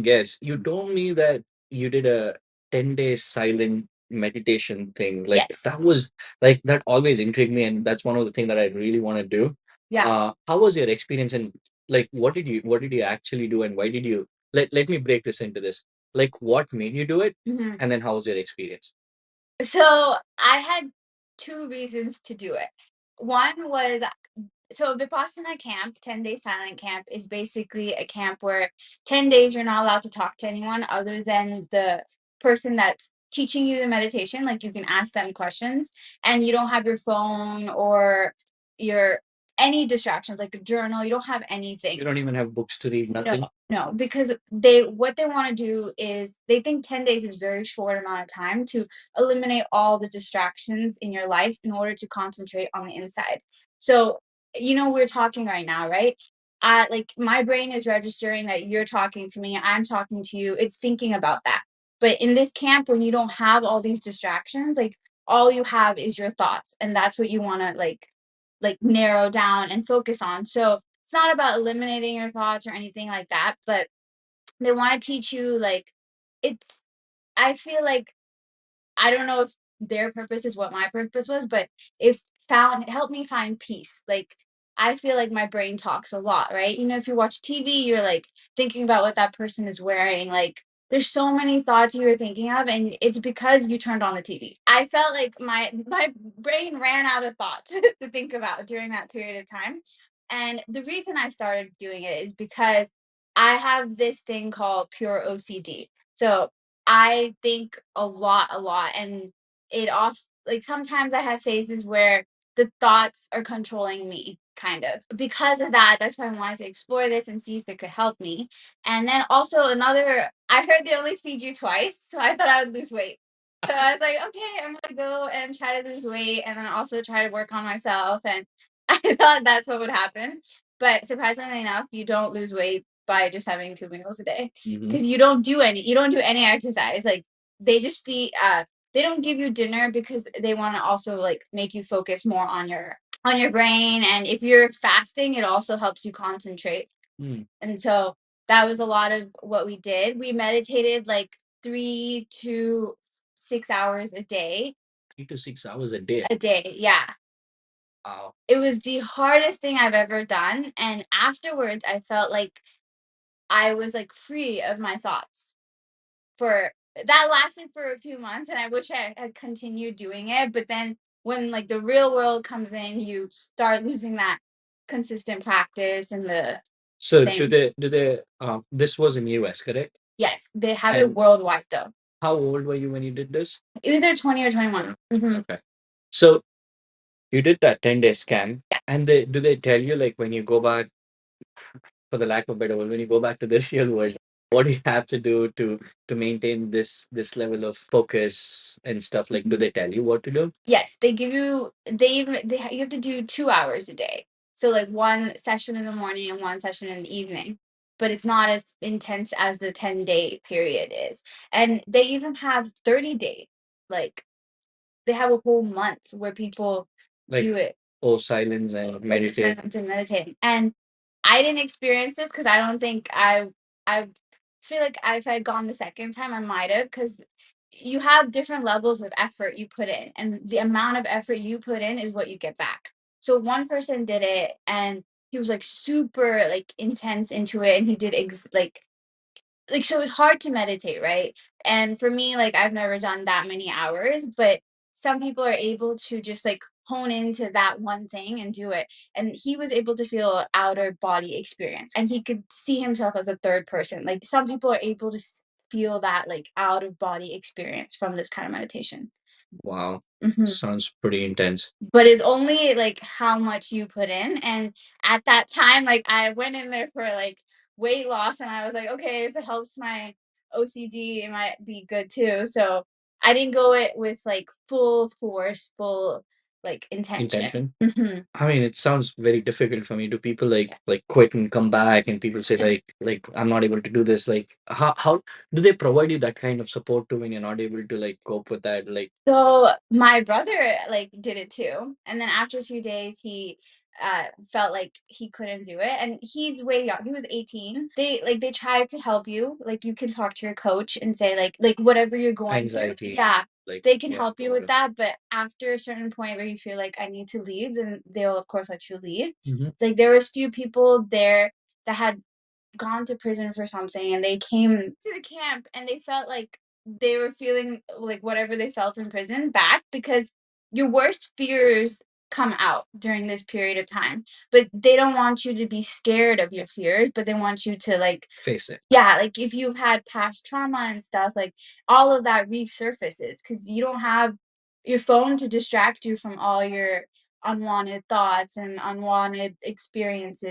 guess you told me that you did a 10-day silent meditation thing. Like Yes. that was like that always intrigued me, and that's one of the things that I really want to do. Yeah. How was your experience, and like what did you actually do, and why did you let me break this into this. Like what made you do it, Mhm. and then how was your experience? So I had two reasons to do it. One was so Vipasana camp, 10-day silent camp, is basically a camp where 10 days you're not allowed to talk to anyone other than the person that's teaching you the meditation. Like you can ask them questions and you don't have your phone or your any distractions like a journal. You don't have anything. You don't even have books to read, nothing. No, because they what they want to do is they think 10 days is very short amount of time to eliminate all the distractions in your life in order to concentrate on the inside. So, we're talking right now, right? Like my brain is registering that you're talking to me, I'm talking to you. It's thinking about that. But in this camp, when you don't have all these distractions, like all you have is your thoughts, and that's what you want to like narrow down and focus on. So it's not about eliminating your thoughts or anything like that, but they want to teach you like it's I feel like I don't know if their purpose is what my purpose was, but if found helped me find peace. Like I feel like my brain talks a lot, right? If you watch TV, you're like thinking about what that person is wearing. Like there's so many thoughts you were thinking of, and it's because you turned on the TV. I felt like my brain ran out of thoughts to think about during that period of time. And the reason I started doing it is because I have this thing called pure OCD. So I think a lot, and it off like sometimes I have phases where the thoughts are controlling me, kind of. Because of that, that's why I wanted to explore this and see if it could help me. And then also I heard they only feed you twice, so I thought I would lose weight. So I was like, okay, I'm gonna go and try to lose weight, and then also try to work on myself. And I thought that's what would happen. But surprisingly enough, you don't lose weight by just having 2 meals a day because you don't do any exercise. Like they just they don't give you dinner because they want to also like make you focus more on your brain, and if you're fasting it also helps you concentrate. And so that was a lot of what we did. We meditated like 3 to 6 hours a day. 3 to 6 hours a day. Yeah. Wow. It was the hardest thing I've ever done, and afterwards I felt like I was like free of my thoughts. For that lasted for a few months, and I wish I had continued doing it, but then when like the real world comes in, you start losing that consistent practice and the So same. this was in US, correct? Yes, they have it And worldwide though. how old were you when you did this? Either 20 or 21. Okay. So you did that 10-day scan, Yeah. and do they tell you like when you go back, for the lack of a better word, when you go back to the real world, what do you have to do to maintain this level of focus and stuff? Like, do they tell you what to do? Yes, they give you you have to do 2 hours a day. So like one session in the morning and one session in the evening. But it's not as intense as the 10-day period is. And they even have 30 days. Like they have a whole month where people Like, do it. oh, silence and meditate. Silence and meditating. And I didn't experience this because I don't think I feel like if I had gone the second time I might have, because you have different levels of effort you put in, and the amount of effort you put in is what you get back. So one person did it and he was like super like intense into it, and he did like so it's hard to meditate, right? And for me, like I've never done that many hours, but some people are able to just like hone into that one thing and do it. And he was able to feel outer body experience, and he could see himself as a third person. Like some people are able to feel that like out of body experience from this kind of meditation. Wow, Mhm. sounds pretty intense. But it's only like how much you put in. And at that time, like I went in there for like weight loss, and I was like, okay, if it helps my OCD, it might be good too. So I didn't go it with like full force, full like intention. Intention. I mean, it sounds very difficult for me. Do people like quit and come back, and people say like I'm not able to do this? Like how do they provide you that kind of support too when you're not able to like cope with that? Like So my brother like did it too, and then after a few days, he felt like he couldn't do it, and he's way young. He was 18. They tried to help you. Like you can talk to your coach and say like whatever you're going through. Anxiety, Yeah, like, they can yeah, help you with totally. that. But after a certain point where you feel like I need to leave, then they'll of course let you leave. Mhm. Like there was few people there that had gone to prison for something and they came to the camp and they felt like they were feeling like whatever they felt in prison back because your worst fears come out during this period of time, but they don't want you to be scared of your fears, but they want you to like Face it. yeah, like if you've had past trauma and stuff, like all of that resurfaces because you don't have your phone to distract you from all your unwanted thoughts and unwanted experiences.